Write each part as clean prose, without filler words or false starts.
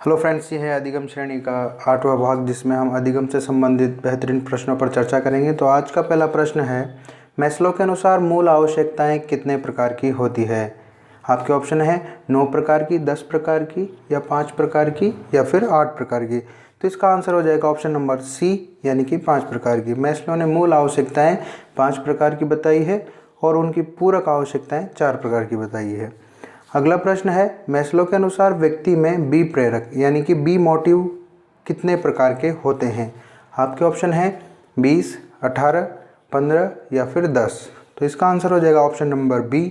Hello friends, ये है अधिगम श्रेणी का 8वां भाग जिसमें हम अधिगम से संबंधित बेहतरीन प्रश्नों पर चर्चा करेंगे। तो आज का पहला प्रश्न है, मैस्लो के अनुसार मूल आवश्यकताएं कितने प्रकार की होती है। आपके ऑप्शन है 9 प्रकार की, 10 प्रकार की, या 5 प्रकार की, या फिर 8 प्रकार की। तो इसका आंसर हो जाएगा ऑप्शन नंबर सी, यानी कि 5 प्रकार की। मैस्लो ने मूल आवश्यकताएं 5 प्रकार की बताई है और उनकी पूरक आवश्यकताएं 4 प्रकार की बताई है। अगला प्रश्न है, मैस्लो के अनुसार व्यक्ति में बी प्रेरक यानी कि बी मोटिव कितने प्रकार के होते हैं। आपके ऑप्शन है 20, 18, 15 या फिर 10। तो इसका आंसर हो जाएगा ऑप्शन नंबर बी,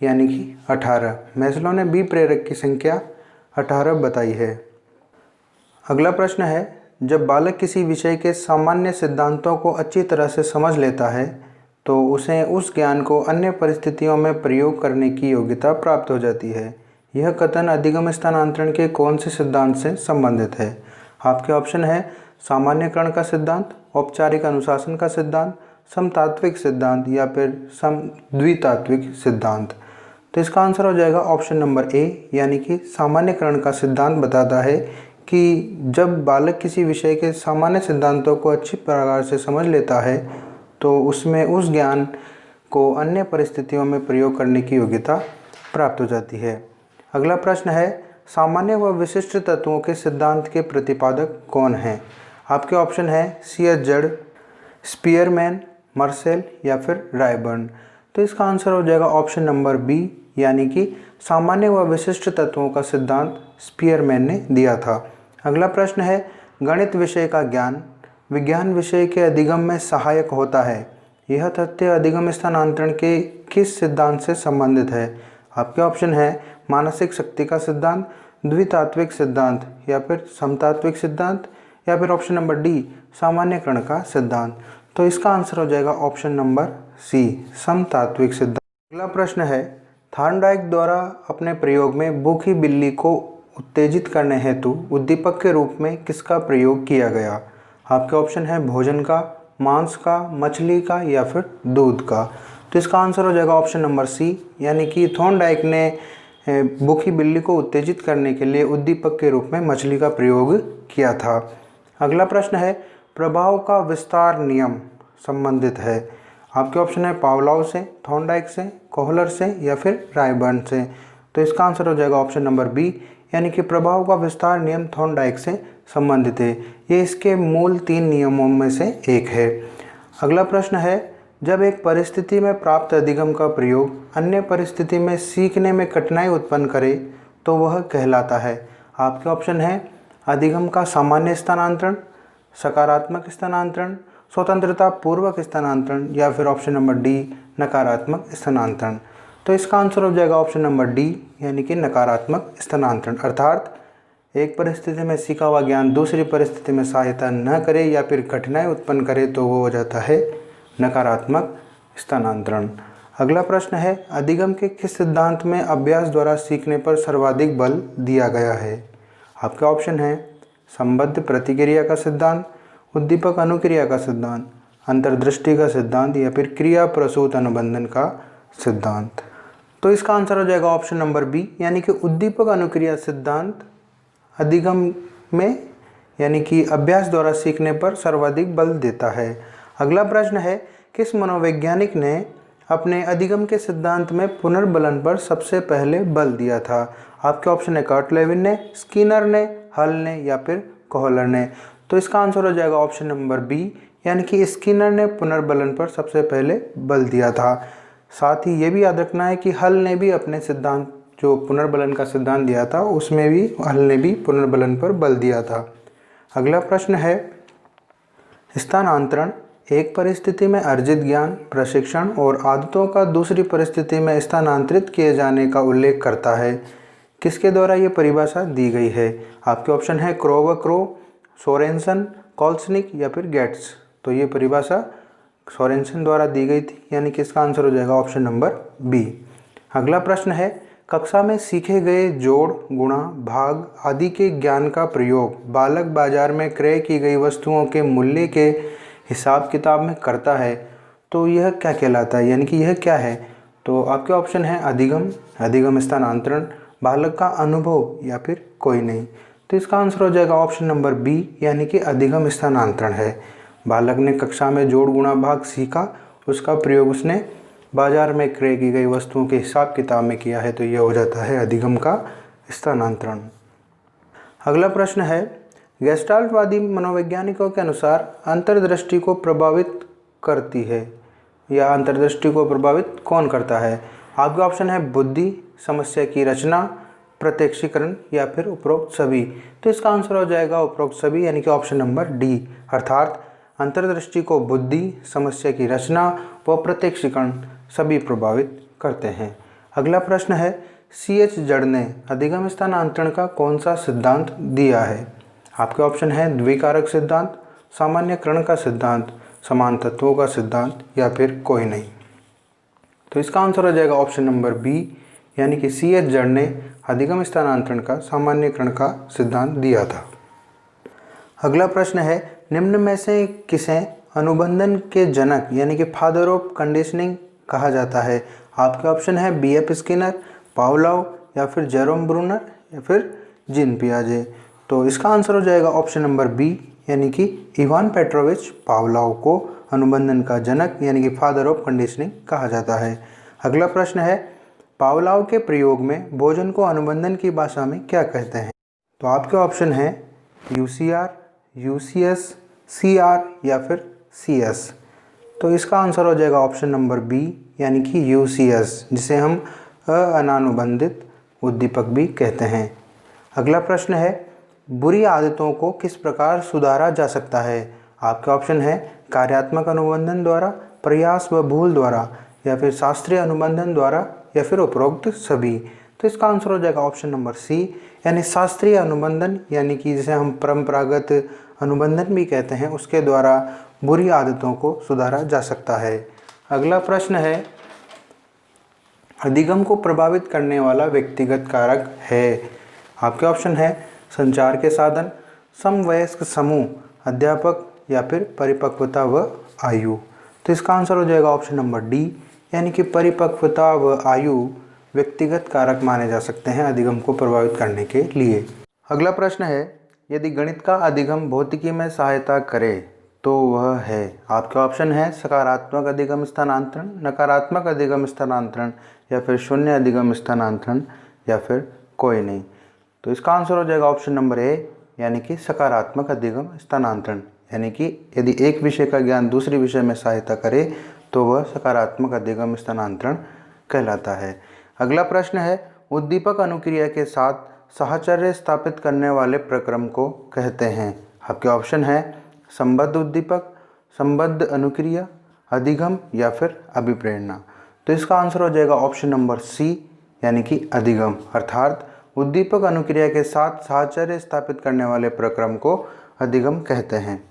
यानी कि 18। मैस्लो ने बी प्रेरक की संख्या 18 बताई है। अगला प्रश्न है, जब बालक किसी विषय के सामान्य सिद्धांतों को अच्छी तरह से समझ लेता है तो उसे उस ज्ञान को अन्य परिस्थितियों में प्रयोग करने की योग्यता प्राप्त हो जाती है। यह कथन अधिगम स्थानांतरण के कौन से सिद्धांत से संबंधित है। आपके ऑप्शन है सामान्यकरण का सिद्धांत, औपचारिक अनुशासन का सिद्धांत, समतात्विक सिद्धांत या फिर द्वितात्विक सिद्धांत। तो इसका आंसर हो जाएगा ऑप्शन नंबर ए, यानी कि सामान्यकरण का सिद्धांत बताता है कि जब बालक किसी विषय के सामान्य सिद्धांतों को अच्छी प्रकार से समझ लेता है तो उसमें उस ज्ञान को अन्य परिस्थितियों में प्रयोग करने की योग्यता प्राप्त हो जाती है। अगला प्रश्न है, सामान्य व विशिष्ट तत्वों के सिद्धांत के प्रतिपादक कौन हैं। आपके ऑप्शन है सी.एच. जड़, स्पीयरमैन, मर्सेल या फिर रायबर्न। तो इसका आंसर हो जाएगा ऑप्शन नंबर बी, यानी कि सामान्य व विशिष्ट तत्वों का सिद्धांत स्पीयरमैन ने दिया था। अगला प्रश्न है, गणित विषय का ज्ञान विज्ञान विषय के अधिगम में सहायक होता है। यह तथ्य अधिगम स्थानांतरण के किस सिद्धांत से संबंधित है। आपके ऑप्शन है मानसिक शक्ति का सिद्धांत, द्वितात्विक सिद्धांत या फिर समतात्विक सिद्धांत, या फिर ऑप्शन नंबर डी सामान्यकरण का सिद्धांत। तो इसका आंसर हो जाएगा ऑप्शन नंबर सी, समतात्विक सिद्धांत। अगला प्रश्न है, थॉर्नडाइक द्वारा अपने प्रयोग में भूखी बिल्ली को उत्तेजित करने हेतु उद्दीपक के रूप में किसका प्रयोग किया गया। आपके ऑप्शन है भोजन का, मांस का, मछली का या फिर दूध का। तो इसका आंसर हो जाएगा ऑप्शन नंबर सी, यानी कि थॉर्नडाइक ने भूखी बिल्ली को उत्तेजित करने के लिए उद्दीपक के रूप में मछली का प्रयोग किया था। अगला प्रश्न है, प्रभाव का विस्तार नियम संबंधित है। आपके ऑप्शन है पावलोव से, थॉर्नडाइक से, कोहलर से या फिर रायबर्न से। तो इसका आंसर हो जाएगा ऑप्शन नंबर बी, यानी कि प्रभाव का विस्तार नियम थॉर्नडाइक से संबंधित है। ये इसके मूल 3 नियमों में से एक है। अगला प्रश्न है, जब एक परिस्थिति में प्राप्त अधिगम का प्रयोग अन्य परिस्थिति में सीखने में कठिनाई उत्पन्न करे तो वह कहलाता है। आपके ऑप्शन है अधिगम का सामान्य स्थानांतरण, सकारात्मक स्थानांतरण, स्वतंत्रता पूर्वक स्थानांतरण या फिर ऑप्शन नंबर डी नकारात्मक स्थानांतरण। तो इसका आंसर हो जाएगा ऑप्शन नंबर डी, यानी कि नकारात्मक स्थानांतरण। अर्थात एक परिस्थिति में सीखा हुआ ज्ञान दूसरी परिस्थिति में सहायता न करे या फिर कठिनाई उत्पन्न करे तो वो हो जाता है नकारात्मक स्थानांतरण। अगला प्रश्न है, अधिगम के किस सिद्धांत में अभ्यास द्वारा सीखने पर सर्वाधिक बल दिया गया है। आपके ऑप्शन है संबद्ध प्रतिक्रिया का सिद्धांत, उद्दीपक अनुक्रिया का सिद्धांत, अंतर्दृष्टि का सिद्धांत या फिर क्रिया प्रसूत अनुबंधन का सिद्धांत। तो इसका आंसर हो जाएगा ऑप्शन नंबर बी, यानी कि उद्दीपक अनुक्रिया सिद्धांत अधिगम में यानी कि अभ्यास द्वारा सीखने पर सर्वाधिक बल देता है। अगला प्रश्न है, किस मनोवैज्ञानिक ने अपने अधिगम के सिद्धांत में पुनर्बलन पर सबसे पहले बल दिया था। आपके ऑप्शन है कर्ट लेविन ने, स्किनर ने, हल ने या फिर कोहलर ने। तो इसका आंसर हो जाएगा ऑप्शन नंबर बी, यानी कि स्किनर ने पुनर्बलन पर सबसे पहले बल दिया था। साथ ही ये भी याद रखना है कि हल ने भी अपने सिद्धांत जो पुनर्बलन का सिद्धांत दिया था उसमें भी हल ने भी पुनर्बलन पर बल दिया था। अगला प्रश्न है, स्थानांतरण एक परिस्थिति में अर्जित ज्ञान, प्रशिक्षण और आदतों का दूसरी परिस्थिति में स्थानांतरित किए जाने का उल्लेख करता है। किसके द्वारा ये परिभाषा दी गई है। आपके ऑप्शन है क्रो व क्रो, सोरेनसन, कॉल्सनिक या फिर गेट्स। तो ये परिभाषा सोरेनसन द्वारा दी गई थी, यानी कि इसका आंसर हो जाएगा ऑप्शन नंबर बी। अगला प्रश्न है, कक्षा में सीखे गए जोड़, गुणा, भाग आदि के ज्ञान का प्रयोग बालक बाजार में क्रय की गई वस्तुओं के मूल्य के हिसाब किताब में करता है तो यह क्या कहलाता है, यानी कि यह क्या है। तो आपके ऑप्शन है अधिगम, अधिगम स्थानांतरण, बालक का अनुभव या फिर कोई नहीं। तो इसका आंसर हो जाएगा ऑप्शन नंबर बी यानी कि अधिगम स्थानांतरण है। बालक ने कक्षा में जोड़ गुणा भाग सीखा, उसका प्रयोग उसने बाजार में क्रय की गई वस्तुओं के हिसाब किताब में किया है, तो यह हो जाता है अधिगम का स्थानांतरण। अगला प्रश्न है, गेस्टाल्टवादी मनोवैज्ञानिकों के अनुसार अंतर्दृष्टि को प्रभावित करती है या अंतर्दृष्टि को प्रभावित कौन करता है? आपके ऑप्शन है बुद्धि, समस्या की रचना, प्रत्यक्षीकरण या फिर उपरोक्त सभी। तो इसका आंसर हो जाएगा उपरोक्त सभी यानी कि ऑप्शन नंबर डी, अर्थात अंतर्दृष्टि को बुद्धि, समस्या की रचना व प्रत्यक्षीकरण सभी प्रभावित करते हैं। अगला प्रश्न है, C.H. जड़ ने अधिगम स्थानांतरण का कौन सा सिद्धांत दिया है? आपके ऑप्शन है द्विकारक सिद्धांत, सामान्यकरण का सिद्धांत, समान तत्वों का सिद्धांत या फिर कोई नहीं। तो इसका आंसर हो जाएगा ऑप्शन नंबर बी यानी कि C.H. जड़ ने अधिगम स्थानांतरण का सामान्यकरण का सिद्धांत दिया था। अगला प्रश्न है, निम्न में से किसे अनुबंधन के जनक यानी कि फादर ऑफ कंडीशनिंग कहा जाता है? आपके ऑप्शन है B.F. स्किनर, पावलोव या फिर जेरोम ब्रूनर या फिर जीन पियाजे। तो इसका आंसर हो जाएगा ऑप्शन नंबर बी यानी कि इवान पेट्रोविच पावलोव को अनुबंधन का जनक यानी कि फादर ऑफ कंडीशनिंग कहा जाता है। अगला प्रश्न है, पावलोव के प्रयोग में भोजन को अनुबंधन की भाषा में क्या कहते हैं? तो आपके ऑप्शन है UCR, UCS, CR या फिर CS। तो इसका आंसर हो जाएगा ऑप्शन नंबर बी यानी कि UCS, जिसे हम अनानुबंधित उद्दीपक भी कहते हैं। अगला प्रश्न है, बुरी आदतों को किस प्रकार सुधारा जा सकता है? आपके ऑप्शन है कार्यात्मक अनुबंधन द्वारा, प्रयास व भूल द्वारा या फिर शास्त्रीय अनुबंधन द्वारा या फिर उपरोक्त सभी। तो इसका आंसर हो जाएगा ऑप्शन नंबर सी यानी शास्त्रीय अनुबंधन यानी कि जिसे हम परंपरागत अनुबंधन भी कहते हैं, उसके द्वारा बुरी आदतों को सुधारा जा सकता है। अगला प्रश्न है, अधिगम को प्रभावित करने वाला व्यक्तिगत कारक है? आपके ऑप्शन है संचार के साधन, समवयस्क समूह, अध्यापक या फिर परिपक्वता व आयु। तो इसका आंसर हो जाएगा ऑप्शन नंबर डी यानी कि परिपक्वता व आयु व्यक्तिगत कारक माने जा सकते हैं अधिगम को प्रभावित करने के लिए। अगला प्रश्न है, यदि गणित का अधिगम भौतिकी में सहायता करे तो वह है? आपके ऑप्शन है सकारात्मक अधिगम स्थानांतरण, नकारात्मक अधिगम स्थानांतरण या फिर शून्य अधिगम स्थानांतरण या फिर कोई नहीं। तो इसका आंसर हो जाएगा ऑप्शन नंबर ए यानी कि सकारात्मक अधिगम स्थानांतरण, यानी कि यदि एक विषय का ज्ञान दूसरे विषय में सहायता करे तो वह सकारात्मक अधिगम स्थानांतरण कहलाता है। अगला प्रश्न है, उद्दीपक अनुक्रिया के साथ साहचर्य स्थापित करने वाले प्रक्रम को कहते हैं? आपके ऑप्शन है संबद्ध उद्दीपक, संबद्ध अनुक्रिया, अधिगम या फिर अभिप्रेरणा। तो इसका आंसर हो जाएगा ऑप्शन नंबर सी यानी कि अधिगम, अर्थात उद्दीपक अनुक्रिया के साथ साहचर्य स्थापित करने वाले प्रक्रम को अधिगम कहते हैं।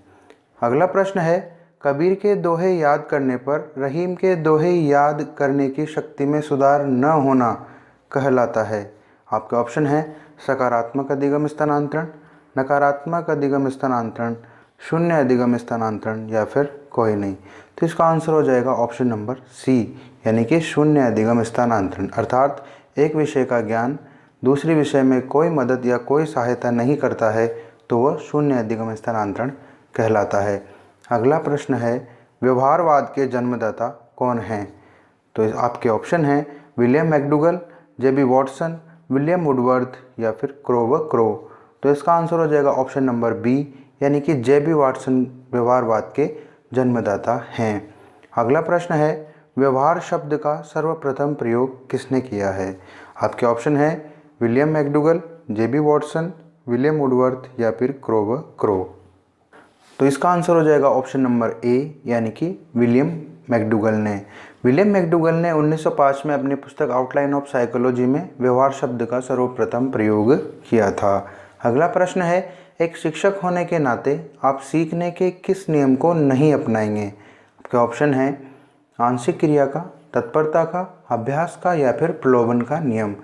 अगला प्रश्न है, कबीर के दोहे याद करने पर रहीम के दोहे याद करने की शक्ति में सुधार न होना कहलाता है? आपके ऑप्शन है सकारात्मक अधिगम स्थानांतरण, नकारात्मक अधिगम स्थानांतरण, शून्य अधिगम स्थानांतरण या फिर कोई नहीं। तो इसका आंसर हो जाएगा ऑप्शन नंबर सी यानी कि शून्य अधिगम स्थानांतरण, अर्थात एक विषय का ज्ञान दूसरे विषय में कोई मदद या कोई सहायता नहीं करता है तो वह शून्य अधिगम स्थानांतरण कहलाता है। अगला प्रश्न है, व्यवहारवाद के जन्मदाता कौन हैं? तो आपके ऑप्शन हैं विलियम मैकडूगल, जेबी वॉटसन, विलियम वुडवर्थ या फिर क्रो। तो इसका आंसर हो जाएगा ऑप्शन नंबर बी यानी कि जेबी वॉटसन व्यवहारवाद के जन्मदाता हैं। अगला प्रश्न है, व्यवहार शब्द का सर्वप्रथम प्रयोग किसने किया है? आपके ऑप्शन है विलियम मैकडूगल, जेबी वॉटसन, विलियम वुडवर्थ या फिर क्रो। तो इसका आंसर हो जाएगा ऑप्शन नंबर ए यानी कि विलियम मैकडूगल ने। विलियम मैकडूगल ने 1905 में अपनी पुस्तक आउटलाइन ऑफ साइकोलॉजी में व्यवहार शब्द का सर्वप्रथम प्रयोग किया था। अगला प्रश्न है, एक शिक्षक होने के नाते आप सीखने के किस नियम को नहीं अपनाएंगे? आपके ऑप्शन है आंशिक क्रिया का, तत्परता का, अभ्यास का या फिर प्रलोभन का नियम।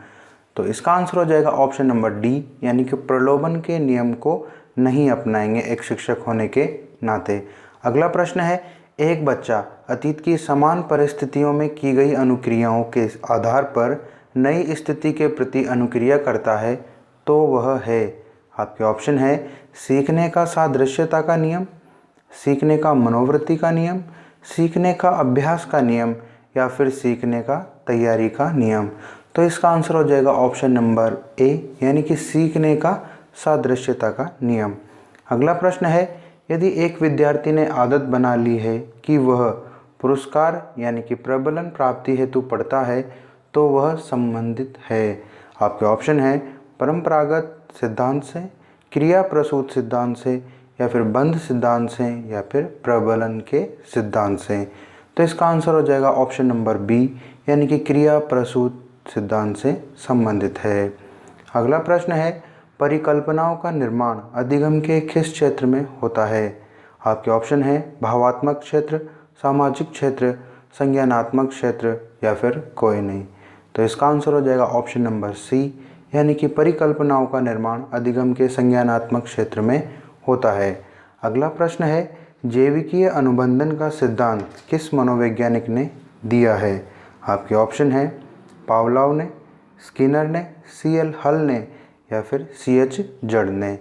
तो इसका आंसर हो जाएगा ऑप्शन नंबर डी यानी कि प्रलोभन के नियम को नहीं अपनाएंगे एक शिक्षक होने के नाते। अगला प्रश्न है, एक बच्चा अतीत की समान परिस्थितियों में की गई अनुक्रियाओं के आधार पर नई स्थिति के प्रति अनुक्रिया करता है तो वह है? आपके ऑप्शन है सीखने का सादृश्यता का नियम, सीखने का मनोवृत्ति का नियम, सीखने का अभ्यास का नियम या फिर सीखने का तैयारी का नियम। तो इसका आंसर हो जाएगा ऑप्शन नंबर ए यानी कि सीखने का सादृश्यता का नियम। अगला प्रश्न है यदि एक विद्यार्थी ने आदत बना ली है कि वह पुरस्कार यानी कि प्रबलन प्राप्ति हेतु पढ़ता है तो वह संबंधित है। आपके ऑप्शन है परंपरागत सिद्धांत से, क्रिया प्रसूत सिद्धांत से या फिर बंध सिद्धांत से या फिर प्रबलन के सिद्धांत से। तो इसका आंसर हो जाएगा ऑप्शन नंबर बी यानी कि क्रिया प्रसूत सिद्धांत से संबंधित है। अगला प्रश्न है परिकल्पनाओं का निर्माण अधिगम के किस क्षेत्र में होता है। आपके ऑप्शन है भावात्मक क्षेत्र, सामाजिक क्षेत्र, संज्ञानात्मक क्षेत्र या फिर कोई नहीं। तो इसका आंसर हो जाएगा ऑप्शन नंबर सी यानी कि परिकल्पनाओं का निर्माण अधिगम के संज्ञानात्मक क्षेत्र में होता है। अगला प्रश्न है जैविकीय अनुबंधन का सिद्धांत किस मनोवैज्ञानिक ने दिया है। आपके ऑप्शन है पावलोव ने, स्किनर ने, सी.एल. हल ने या फिर सी.एच. जड़ ने।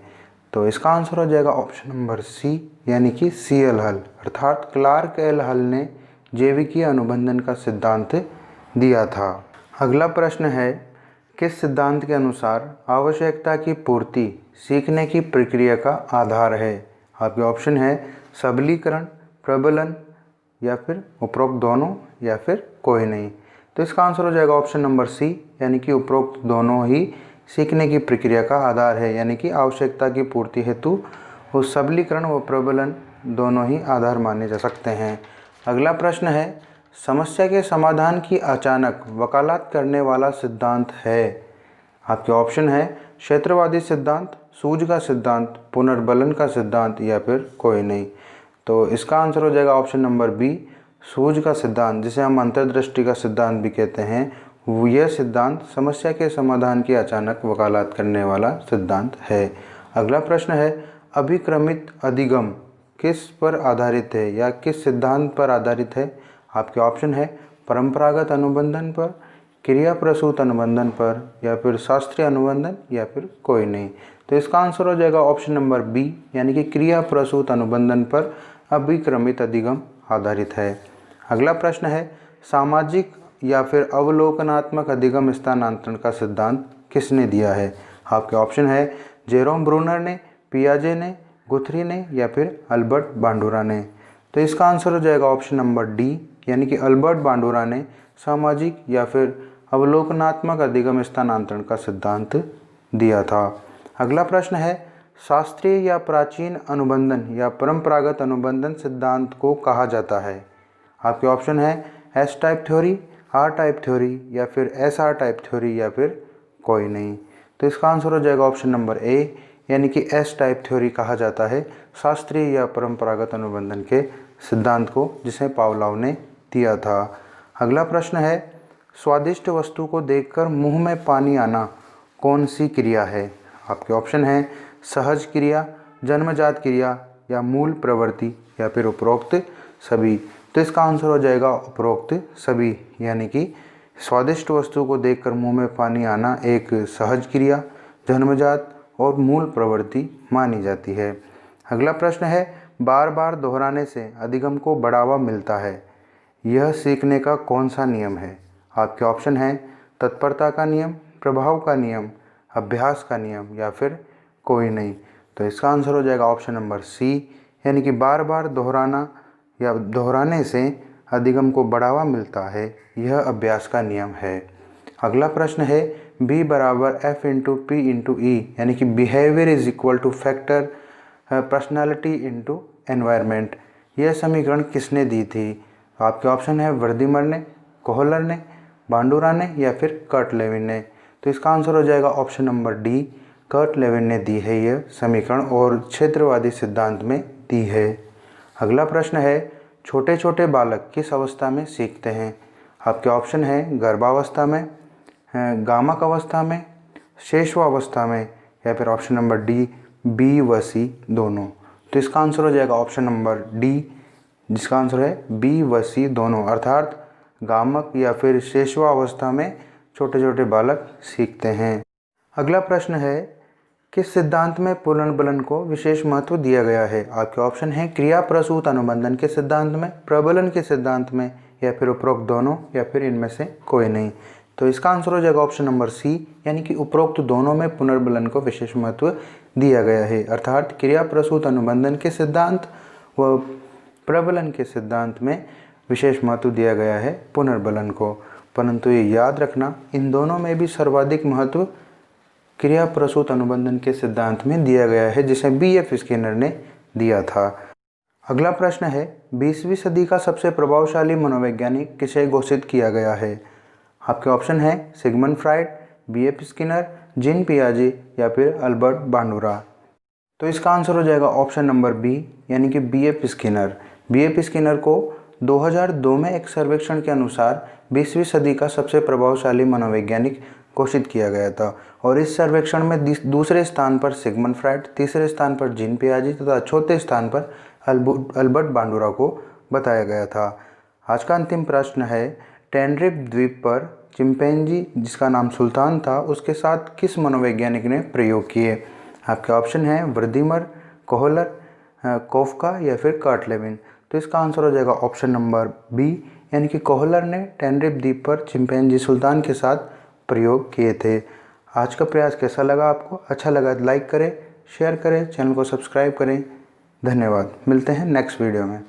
तो इसका आंसर हो जाएगा ऑप्शन नंबर सी यानी कि सी.एल. हल अर्थात क्लार्क एल हल ने जैविकीय अनुबंधन का सिद्धांत दिया था। अगला प्रश्न है किस सिद्धांत के अनुसार आवश्यकता की पूर्ति सीखने की प्रक्रिया का आधार है। आपके ऑप्शन है सबलीकरण, प्रबलन या फिर उपरोक्त दोनों या फिर कोई नहीं। तो इसका आंसर हो जाएगा ऑप्शन नंबर सी यानी कि उपरोक्त दोनों ही सीखने की प्रक्रिया का आधार है यानी कि आवश्यकता की पूर्ति हेतु वो सबलीकरण व प्रबलन दोनों ही आधार माने जा सकते हैं। अगला प्रश्न है समस्या के समाधान की अचानक वकालत करने वाला सिद्धांत है। आपके ऑप्शन है क्षेत्रवादी सिद्धांत, सूझ का सिद्धांत, पुनर्बलन का सिद्धांत या फिर कोई नहीं। तो इसका आंसर हो जाएगा ऑप्शन नंबर बी सूझ का सिद्धांत, जिसे हम अंतर्दृष्टि का सिद्धांत भी कहते हैं। यह सिद्धांत समस्या के समाधान की अचानक वकालत करने वाला सिद्धांत है। अगला प्रश्न है अभिक्रमित अधिगम किस पर आधारित है या किस सिद्धांत पर आधारित है। आपके ऑप्शन है परंपरागत अनुबंधन पर, क्रिया प्रसूत अनुबंधन पर या फिर शास्त्रीय अनुबंधन या फिर कोई नहीं। तो इसका आंसर हो जाएगा ऑप्शन नंबर बी यानी कि क्रिया प्रसूत अनुबंधन पर अभिक्रमित अधिगम आधारित है। अगला प्रश्न है सामाजिक या फिर अवलोकनात्मक अधिगम स्थानांतरण का सिद्धांत किसने दिया है। आपके ऑप्शन है जेरोम ब्रूनर ने, पियाजे ने, गुथरी ने या फिर अल्बर्ट बांडुरा ने। तो इसका आंसर हो जाएगा ऑप्शन नंबर डी यानी कि अल्बर्ट बांडुरा ने सामाजिक या फिर अवलोकनात्मक अधिगम स्थानांतरण का सिद्धांत दिया था। अगला प्रश्न है शास्त्रीय या प्राचीन अनुबंधन या परंपरागत अनुबंधन सिद्धांत को कहा जाता है। आपके ऑप्शन है S type theory, R type theory या फिर एस आर टाइप थ्योरी या फिर कोई नहीं। तो इसका आंसर हो जाएगा ऑप्शन नंबर ए यानी कि एस टाइप थ्योरी कहा जाता है शास्त्रीय या परंपरागत अनुबंधन के सिद्धांत को, जिसे पावलोव ने दिया था। अगला प्रश्न है स्वादिष्ट वस्तु को देखकर मुंह में पानी आना कौन सी क्रिया है। आपके ऑप्शन है सहज क्रिया, जन्मजात क्रिया या मूल प्रवृत्ति या फिर उपरोक्त सभी। तो इसका आंसर हो जाएगा उपरोक्त सभी यानी कि स्वादिष्ट वस्तु को देखकर मुंह में पानी आना एक सहज क्रिया, जन्मजात और मूल प्रवृत्ति मानी जाती है। अगला प्रश्न है बार बार दोहराने से अधिगम को बढ़ावा मिलता है, यह सीखने का कौन सा नियम है। आपके ऑप्शन है तत्परता का नियम, प्रभाव का नियम, अभ्यास का नियम या फिर कोई नहीं। तो इसका आंसर हो जाएगा ऑप्शन नंबर सी यानी कि बार बार दोहराना या दोहराने से अधिगम को बढ़ावा मिलता है, यह अभ्यास का नियम है। अगला प्रश्न है B बराबर F इंटू P इंटू ई यानी कि behaviour is equal two factor personality into environment, यह समीकरण किसने दी थी। आपके ऑप्शन है वर्दीमर ने, कोहलर ने, बांडुरा ने या फिर कर्ट लेविन ने। तो इसका आंसर हो जाएगा option number D Kurt Lewin ने दी है यह समीकरण और क्षेत्रवादी सिद्धांत में दी है। अगला प्रश्न है छोटे छोटे बालक किस अवस्था में सीखते हैं। आपके ऑप्शन है गर्भावस्था में, गामक अवस्था में, शेषवावस्था में या फिर ऑप्शन नंबर डी बी व सी दोनों। तो इसका आंसर हो जाएगा ऑप्शन नंबर डी जिसका आंसर है बी व सी दोनों, अर्थात गामक या फिर शेषवावस्था में छोटे छोटे बालक सीखते हैं। अगला प्रश्न है किस सिद्धांत में पुनर्बलन को विशेष महत्व दिया गया है? आपके ऑप्शन हैं क्रिया प्रसूत अनुबंधन के सिद्धांत में, प्रबलन के सिद्धांत में, या फिर उपरोक्त दोनों, या फिर इनमें से कोई नहीं। तो इसका आंसर हो जाएगा ऑप्शन नंबर सी, यानी कि उपरोक्त दोनों में पुनर्बलन को विशेष महत्व दिया गया है। अर्थात क्रिया प्रसूत अनुबंधन के सिद्धांत व प्रबलन के सिद्धांत में विशेष महत्व दिया गया है पुनर्बलन को। परंतु ये याद रखना, इन दोनों में भी सर्वाधिक महत्व क्रिया प्रसूत अनुबंधन के सिद्धांत में दिया गया है, जिसे B.F. स्किनर ने दिया था। अगला प्रश्न है, 20वीं सदी का सबसे प्रभावशाली मनोवैज्ञानिक किसे घोषित किया गया है? आपके ऑप्शन है Sigmund Freud, B.F. Skinner, Jean पियाजे, या फिर अल्बर्ट बांडुरा। तो इसका आंसर हो जाएगा ऑप्शन नंबर बी, यानी कि B.F. स्किनर। B.F. स्किनर को 2002 में एक सर्वेक्षण के अनुसार 20वीं सदी का सबसे प्रभावशाली मनोवैज्ञानिक घोषित किया गया था। और इस सर्वेक्षण में दूसरे स्थान पर सिगमंड फ्राइड, तीसरे स्थान पर जीन पियाजे तथा चौथे स्थान पर अल्बर्ट बांडुरा को बताया गया था। आज का अंतिम प्रश्न है, टेनरिफ द्वीप पर चिंपैंजी जिसका नाम सुल्तान था, उसके साथ किस मनोवैज्ञानिक ने प्रयोग किए? आपके ऑप्शन हैं वर्दीमर, कोहलर, कोफका, या फिर कर्ट लेविन। तो इसका आंसर हो जाएगा ऑप्शन नंबर बी, यानी कि कोहलर ने टेनरिफ द्वीप पर चिंपैंजी सुल्तान के साथ प्रयोग किए थे। आज का प्रयास कैसा लगा आपको? अच्छा लगा तो लाइक करें, शेयर करें, चैनल को सब्सक्राइब करें। धन्यवाद। मिलते हैं नेक्स्ट वीडियो में।